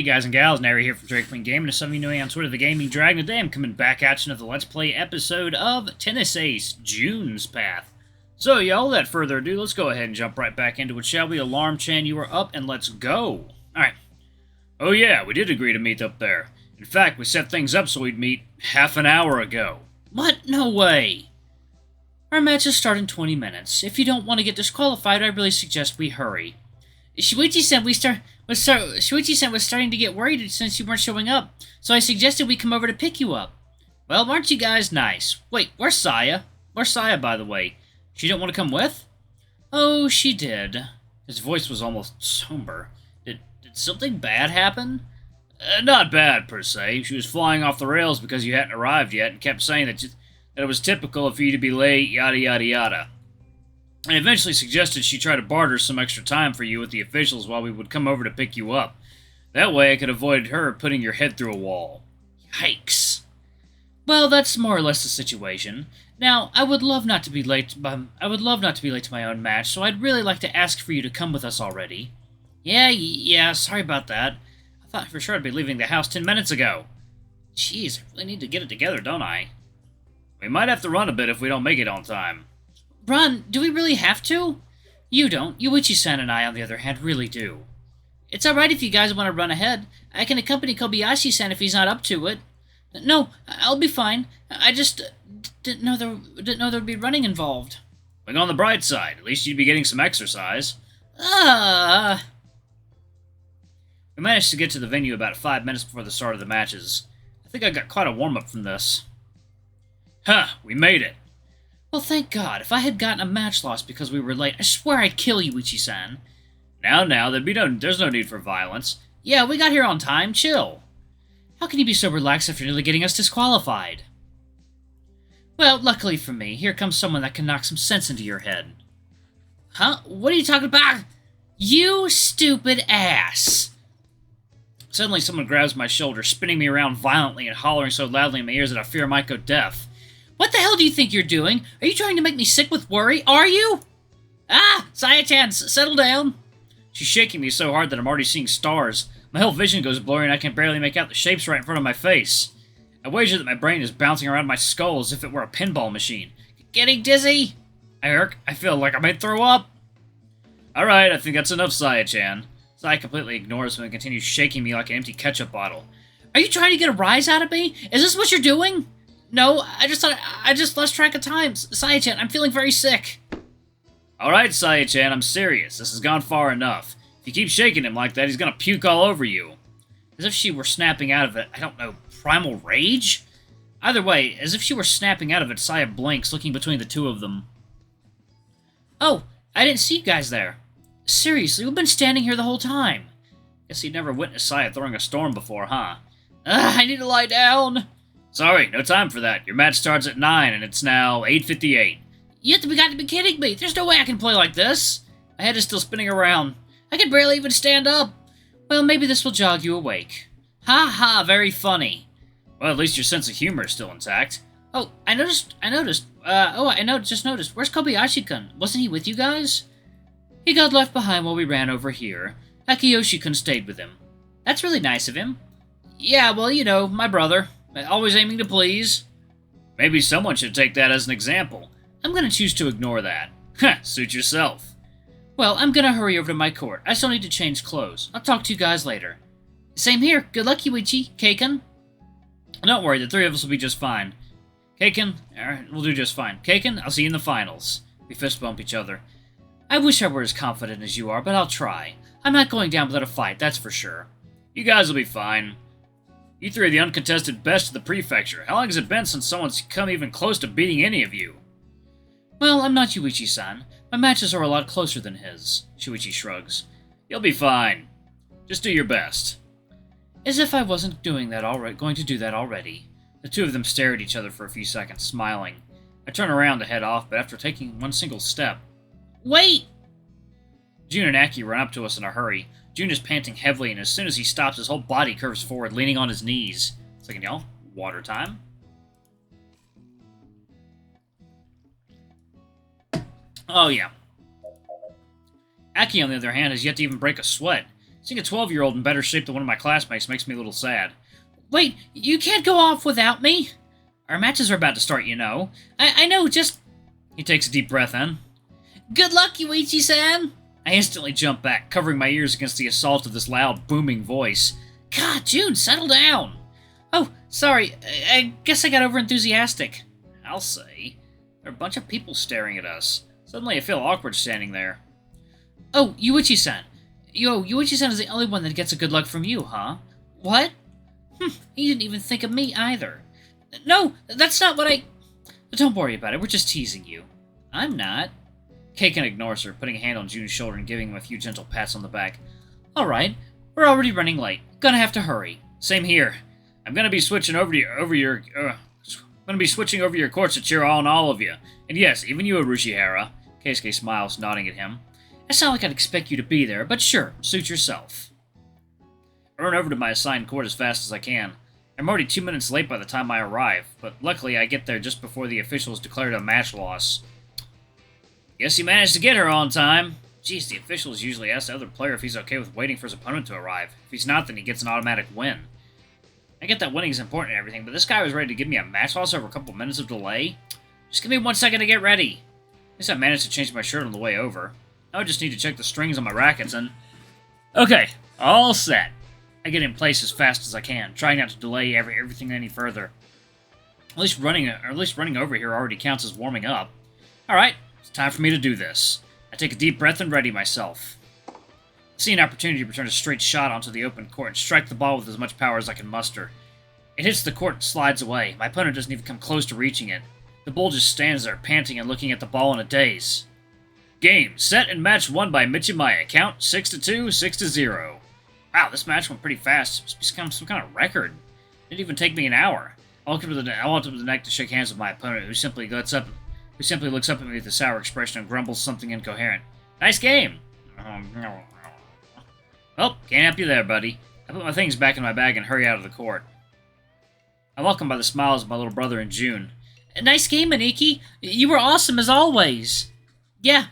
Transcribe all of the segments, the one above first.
Hey guys and gals, Nary here from Drake Queen Gaming, and some of you know me on Twitter, the Gaming Dragon. Today I'm coming back at you with the Let's Play episode of Tennis Ace, June's Path. So y'all, without further ado, let's go ahead and jump right back into it, shall we? Alarm Chan, you are up, and let's go. Alright. Oh yeah, we did agree to meet up there. In fact, we set things up so we'd meet half an hour ago. What? No way. Our match will start in 20 minutes. If you don't want to get disqualified, I really suggest we hurry. Shuichi-san was starting to get worried since you weren't showing up, so I suggested we come over to pick you up. Well, aren't you guys nice? Wait, where's Saya? Where's Saya, by the way? She didn't want to come with? Oh, she did. His voice was almost somber. Did something bad happen? Not bad, per se. She was flying off the rails because you hadn't arrived yet and kept saying that it was typical of you to be late, yada yada yada. I eventually suggested she try to barter some extra time for you with the officials while we would come over to pick you up. That way I could avoid her putting your head through a wall. Yikes. Well, that's more or less the situation. Now, I would love not to be late to my own match, so I'd really like to ask for you to come with us already. Yeah, sorry about that. I thought for sure I'd be leaving the house 10 minutes ago. Jeez, I really need to get it together, don't I? We might have to run a bit if we don't make it on time. Run? Do we really have to? You don't. Yuichi-san and I, on the other hand, really do. It's alright if you guys want to run ahead. I can accompany Kobayashi-san if he's not up to it. No, I'll be fine. I just didn't know there'd be running involved. Look on the bright side. At least you'd be getting some exercise. We managed to get to the venue about 5 minutes before the start of the matches. I think I got quite a warm-up from this. Huh, we made it. Well, thank God. If I had gotten a match loss because we were late, I swear I'd kill Yuichi-san. Now, there's no need for violence. Yeah, we got here on time. Chill. How can you be so relaxed after nearly getting us disqualified? Well, luckily for me, here comes someone that can knock some sense into your head. Huh? What are you talking about? You stupid ass! Suddenly, someone grabs my shoulder, spinning me around violently and hollering so loudly in my ears that I fear I might go deaf. What the hell do you think you're doing? Are you trying to make me sick with worry? Are you? Saya-chan, settle down. She's shaking me so hard that I'm already seeing stars. My whole vision goes blurry and I can barely make out the shapes right in front of my face. I wager that my brain is bouncing around my skull as if it were a pinball machine. Getting dizzy? I feel like I might throw up. Alright, I think that's enough, Saya-chan. Saya completely ignores me and continues shaking me like an empty ketchup bottle. Are you trying to get a rise out of me? Is this what you're doing? No, I just lost track of time. Saya-chan, I'm feeling very sick. Alright, Saya-chan, I'm serious. This has gone far enough. If you keep shaking him like that, he's gonna puke all over you. As if she were snapping out of it, I don't know, primal rage? Either way, as if she were snapping out of it, Saya blinks, looking between the two of them. Oh, I didn't see you guys there. Seriously, we've been standing here the whole time. Guess you'd never witnessed Saya throwing a storm before, huh? I need to lie down. Sorry, no time for that. Your match starts at 9, and it's now 8:58. You have got to be kidding me. There's no way I can play like this. My head is still spinning around. I can barely even stand up. Well, maybe this will jog you awake. Ha ha, very funny. Well, at least your sense of humor is still intact. Oh, I just noticed. Where's Kobayashi-kun? Wasn't he with you guys? He got left behind while we ran over here. Akiyoshi-kun stayed with him. That's really nice of him. Yeah, well, you know, my brother. Always aiming to please. Maybe someone should take that as an example. I'm gonna choose to ignore that. Heh, suit yourself. Well, I'm gonna hurry over to my court. I still need to change clothes. I'll talk to you guys later. Same here. Good luck, Yuichi. Keiken? Don't worry, the three of us will be just fine. Keiken? Alright, we'll do just fine. Keiken, I'll see you in the finals. We fist bump each other. I wish I were as confident as you are, but I'll try. I'm not going down without a fight, that's for sure. You guys will be fine. You three are the uncontested best of the prefecture. How long has it been since someone's come even close to beating any of you? Well, I'm not Yuichi-san. My matches are a lot closer than his. Shuichi shrugs. You'll be fine. Just do your best. As if I wasn't going to do that already. The two of them stare at each other for a few seconds, smiling. I turn around to head off, but after taking one single step... Wait! June and Aki run up to us in a hurry. June is panting heavily, and as soon as he stops, his whole body curves forward, leaning on his knees. It's like, y'all, water time. Oh, yeah. Aki, on the other hand, has yet to even break a sweat. Seeing a 12-year-old in better shape than one of my classmates makes me a little sad. Wait, you can't go off without me? Our matches are about to start, you know. I know, just... He takes a deep breath in. Good luck, Yuichi-san! I instantly jump back, covering my ears against the assault of this loud, booming voice. God, June, settle down! Oh, sorry, I guess I got overenthusiastic. I'll say. There are a bunch of people staring at us. Suddenly I feel awkward standing there. Oh, Yuichi-san. Yuichi-san is the only one that gets a good luck from you, huh? What? He didn't even think of me either. No, that's not what I... Don't worry about it, we're just teasing you. I'm not. Keiken ignores her, putting a hand on June's shoulder and giving him a few gentle pats on the back. Alright, we're already running late. Gonna have to hurry. Same here. I'm gonna be switching over your courts to cheer on all of you. And yes, even you, Arushihara. Keisuke smiles, nodding at him. It's not like I'd expect you to be there, but sure, suit yourself. I run over to my assigned court as fast as I can. I'm already 2 minutes late by the time I arrive, but luckily I get there just before the officials declared a match loss. Guess he managed to get her on time. Geez, the officials usually ask the other player if he's okay with waiting for his opponent to arrive. If he's not, then he gets an automatic win. I get that winning is important and everything, but this guy was ready to give me a match loss over a couple minutes of delay? Just give me 1 second to get ready. At least I managed to change my shirt on the way over. Now I just need to check the strings on my rackets and... Okay, all set. I get in place as fast as I can, trying not to delay everything any further. At least running over here already counts as warming up. Alright, it's time for me to do this. I take a deep breath and ready myself. I see an opportunity to return a straight shot onto the open court and strike the ball with as much power as I can muster. It hits the court and slides away. My opponent doesn't even come close to reaching it. The bull just stands there, panting and looking at the ball in a daze. Game, set, and match won by Michimaya. Count 6-2, 6-0. Wow, this match went pretty fast. It's become some kind of record. It didn't even take me an hour. I walked up to the neck to shake hands with my opponent, who simply looks up at me with a sour expression and grumbles something incoherent. Nice game! Well, can't help you there, buddy. I put my things back in my bag and hurry out of the court. I'm welcomed by the smiles of my little brother and June. Nice game, Aniki. You were awesome as always. Yeah,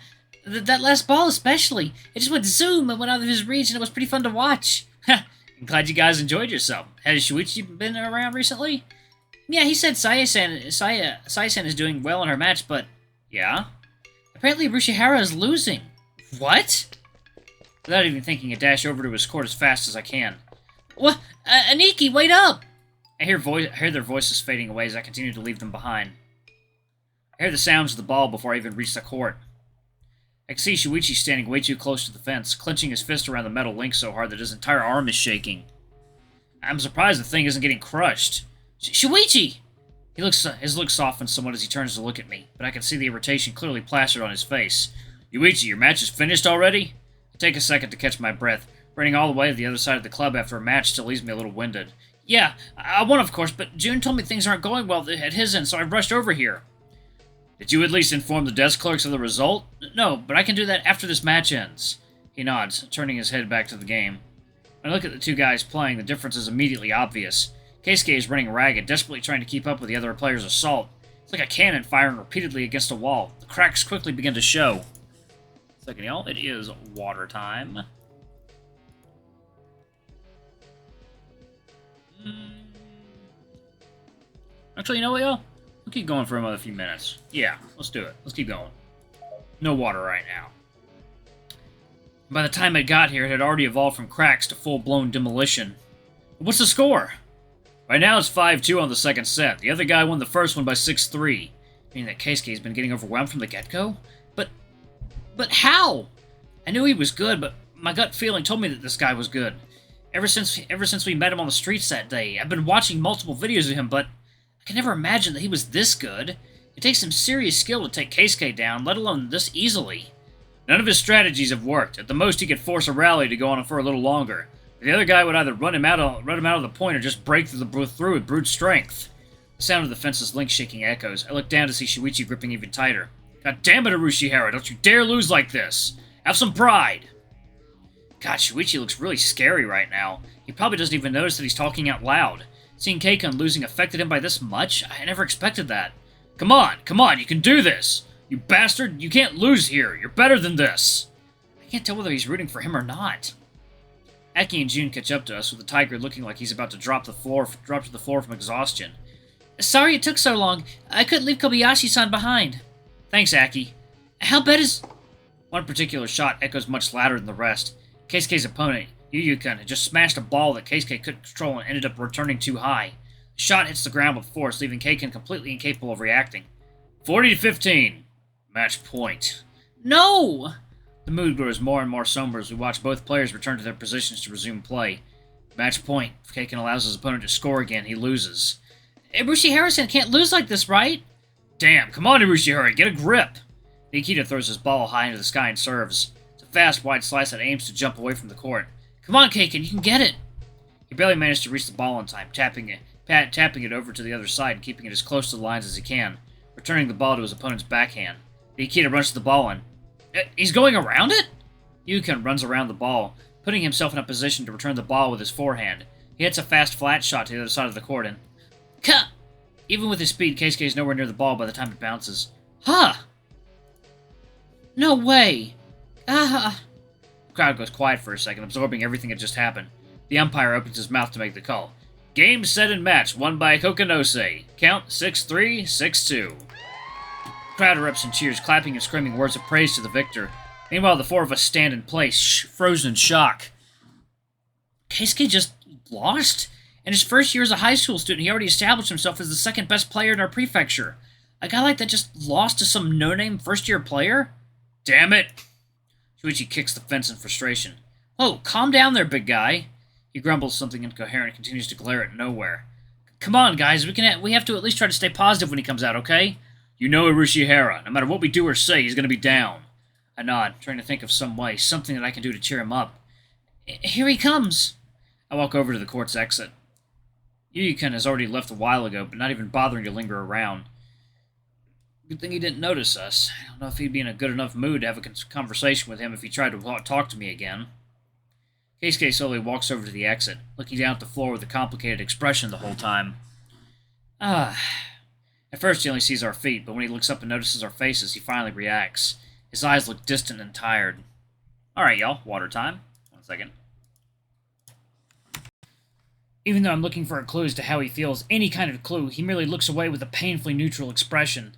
that last ball especially. It just went zoom and went out of his reach, and it was pretty fun to watch. I'm glad you guys enjoyed yourself. Has Shuichi been around recently? Yeah, he said Saya-san is doing well in her match, but... Yeah? Apparently Arushihara is losing. What? Without even thinking, I dash over to his court as fast as I can. What? Aniki, wait up! I hear their voices fading away as I continue to leave them behind. I hear the sounds of the ball before I even reach the court. I can see Shuichi standing way too close to the fence, clenching his fist around the metal link so hard that his entire arm is shaking. I'm surprised the thing isn't getting crushed. Shuichi! His look softens somewhat as he turns to look at me, but I can see the irritation clearly plastered on his face. Yuichi, your match is finished already? I take a second to catch my breath. Running all the way to the other side of the club after a match still leaves me a little winded. Yeah, I won of course, but June told me things aren't going well at his end, so I rushed over here. Did you at least inform the desk clerks of the result? No, but I can do that after this match ends. He nods, turning his head back to the game. When I look at the two guys playing, the difference is immediately obvious. Keisuke is running ragged, desperately trying to keep up with the other player's assault. It's like a cannon firing repeatedly against a wall. The cracks quickly begin to show. Second, y'all, it is water time. Actually, you know what, y'all? We'll keep going for another few minutes. Yeah, let's do it. Let's keep going. No water right now. By the time it got here, it had already evolved from cracks to full-blown demolition. What's the score? Right now, it's 5-2 on the second set. The other guy won the first one by 6-3. Meaning that Keisuke's been getting overwhelmed from the get-go? But how? I knew he was good, but my gut feeling told me that this guy was good. Ever since we met him on the streets that day, I've been watching multiple videos of him, but I could never imagine that he was this good. It takes some serious skill to take Keisuke down, let alone this easily. None of his strategies have worked. At the most, he could force a rally to go on for a little longer. The other guy would either run him out of the point or just break through with brute strength. The sound of the fence's link shaking echoes. I look down to see Shuichi gripping even tighter. God damn it, Arushihara, don't you dare lose like this! Have some pride! God, Shuichi looks really scary right now. He probably doesn't even notice that he's talking out loud. Seeing Keikun losing affected him by this much? I never expected that. Come on, you can do this! You bastard, you can't lose here. You're better than this. I can't tell whether he's rooting for him or not. Aki and June catch up to us, with the tiger looking like he's about to drop to the floor from exhaustion. Sorry it took so long. I couldn't leave Kobayashi-san behind. Thanks, Aki. How bad is... One particular shot echoes much louder than the rest. Keisuke's opponent, Yuuya, had just smashed a ball that Keisuke couldn't control and ended up returning too high. The shot hits the ground with force, leaving Keiken completely incapable of reacting. 40-15. Match point. No! The mood grows more and more somber as we watch both players return to their positions to resume play. Match point. If Keiken allows his opponent to score again, he loses. Ibushi-Hara-san can't lose like this, right? Damn, come on, Ibushi-Hara, get a grip! Nikita throws his ball high into the sky and serves. It's a fast, wide slice that aims to jump away from the court. Come on, Keiken, you can get it! He barely managed to reach the ball in time, tapping it over to the other side and keeping it as close to the lines as he can, returning the ball to his opponent's backhand. Nikita runs to the ball and... He's going around it? Yuuya runs around the ball, putting himself in a position to return the ball with his forehand. He hits a fast, flat shot to the other side of the court and... Cut! Even with his speed, Keisuke is nowhere near the ball by the time it bounces. Huh! No way! Ah! The crowd goes quiet for a second, absorbing everything that just happened. The umpire opens his mouth to make the call. Game, set, and match, won by Kokonose. Count 6-3, 6-2. The crowd erupts in cheers, clapping and screaming words of praise to the victor. Meanwhile, the four of us stand in place, frozen in shock. Keisuke just lost? In his first year as a high school student, he already established himself as the second best player in our prefecture. A guy like that just lost to some no-name first-year player? Damn it! Shuichi kicks the fence in frustration. Oh, calm down there, big guy. He grumbles something incoherent and continues to glare at nowhere. Come on, guys, we have to at least try to stay positive when he comes out, okay? You know Ibushi-Hara. No matter what we do or say, he's going to be down. I nod, trying to think of some way, something that I can do to cheer him up. Here he comes! I walk over to the court's exit. Yuuya has already left a while ago, but not even bothering to linger around. Good thing he didn't notice us. I don't know if he'd be in a good enough mood to have a conversation with him if he tried to talk to me again. Keisuke slowly walks over to the exit, looking down at the floor with a complicated expression the whole time. At first he only sees our feet, but when he looks up and notices our faces, he finally reacts. His eyes look distant and tired. Alright, y'all, water time. 1 second. Even though I'm looking for a clue as to how he feels, any kind of clue, he merely looks away with a painfully neutral expression.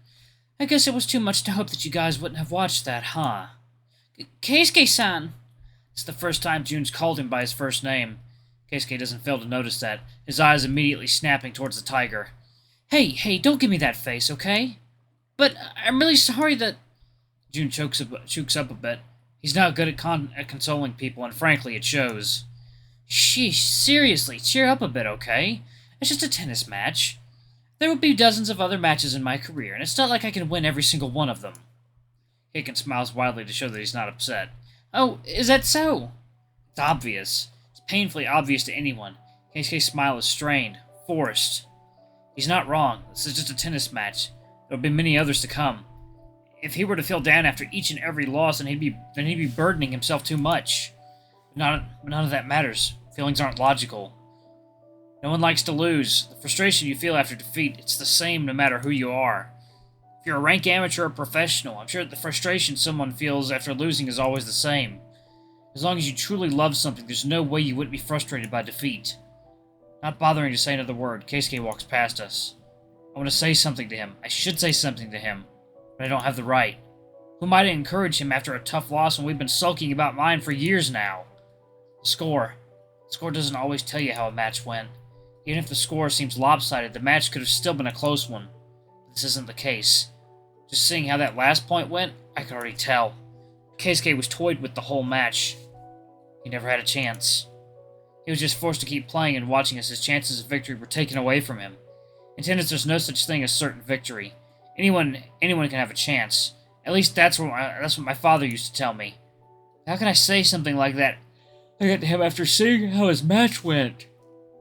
I guess it was too much to hope that you guys wouldn't have watched that, huh? Keisuke-san! It's the first time June's called him by his first name. Keisuke doesn't fail to notice that, his eyes immediately snapping towards the tiger. Hey, don't give me that face, okay? But I'm really sorry that... June chokes up a bit. He's not good at consoling people, and frankly, it shows. Sheesh, seriously, cheer up a bit, okay? It's just a tennis match. There will be dozens of other matches in my career, and it's not like I can win every single one of them. Keiken smiles wildly to show that he's not upset. Oh, is that so? It's obvious. It's painfully obvious to anyone. Keisuke's smile is strained, forced. He's not wrong. This is just a tennis match. There will be many others to come. If he were to feel down after each and every loss, then he'd be burdening himself too much. None of that matters. Feelings aren't logical. No one likes to lose. The frustration you feel after defeat, it's the same no matter who you are. If you're a rank amateur or professional, I'm sure that the frustration someone feels after losing is always the same. As long as you truly love something, there's no way you wouldn't be frustrated by defeat. Not bothering to say another word, Keisuke walks past us. I want to say something to him. I should say something to him, but I don't have the right. Who am I to encourage him after a tough loss when we've been sulking about mine for years now? The score. The score doesn't always tell you how a match went. Even if the score seems lopsided, the match could have still been a close one. But this isn't the case. Just seeing how that last point went, I could already tell. Keisuke was toyed with the whole match. He never had a chance. He was just forced to keep playing and watching as his chances of victory were taken away from him. In tennis, there's no such thing as certain victory. Anyone can have a chance. At least that's what my father used to tell me. How can I say something like that to him after seeing how his match went?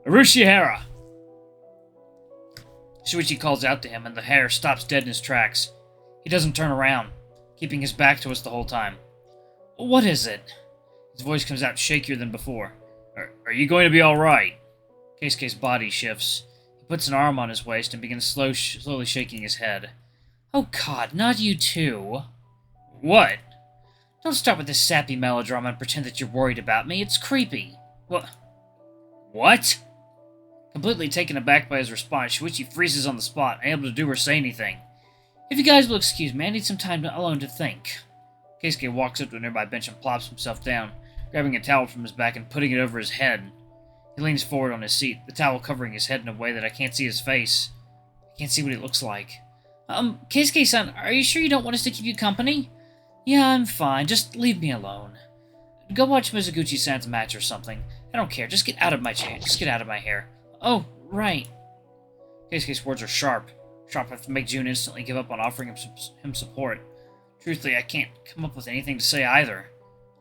Ibushi-Hara! Shuichi calls out to him, and the hare stops dead in his tracks. He doesn't turn around, keeping his back to us the whole time. What is it? His voice comes out shakier than before. Are you going to be alright? Keisuke's body shifts. He puts an arm on his waist and begins slowly shaking his head. Oh God, not you too. What? Don't start with this sappy melodrama and pretend that you're worried about me. It's creepy. What? What? Completely taken aback by his response, Shuichi freezes on the spot, unable to do or say anything. If you guys will excuse me, I need some time alone to think. Keisuke walks up to a nearby bench and plops himself down, grabbing a towel from his back and putting it over his head. He leans forward on his seat, the towel covering his head in a way that I can't see his face. I can't see what he looks like. Keisuke-san, are you sure you don't want us to keep you company? Yeah, I'm fine. Just leave me alone. Go watch Mizuguchi-san's match or something. I don't care. Just get out of my chair. Just get out of my hair. Oh, right. Keisuke's words are sharp. Sharp enough to make June instantly give up on offering him support. Truthfully, I can't come up with anything to say either.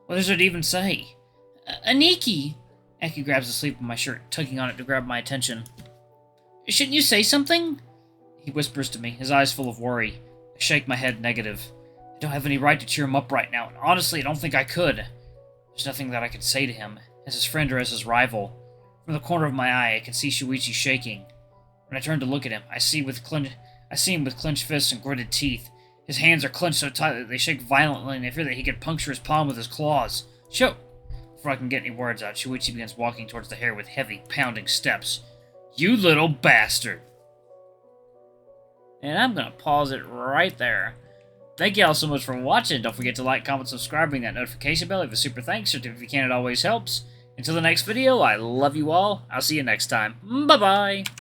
What is there to even say? Aniki! Aki grabs the sleeve of my shirt, tugging on it to grab my attention. Shouldn't you say something? He whispers to me, his eyes full of worry. I shake my head negative. I don't have any right to cheer him up right now, and honestly, I don't think I could. There's nothing that I can say to him, as his friend or as his rival. From the corner of my eye, I can see Shuichi shaking. When I turn to look at him, I see him with clenched fists and gritted teeth. His hands are clenched so tight that they shake violently, and I fear that he could puncture his palm with his claws. Before I can get any words out, Shuichi begins walking towards the hair with heavy, pounding steps. You little bastard! And I'm gonna pause it right there. Thank you all so much for watching. Don't forget to like, comment, subscribe, ring that notification bell, leave a super thanks, or if you can, it always helps. Until the next video, I love you all. I'll see you next time. Bye-bye!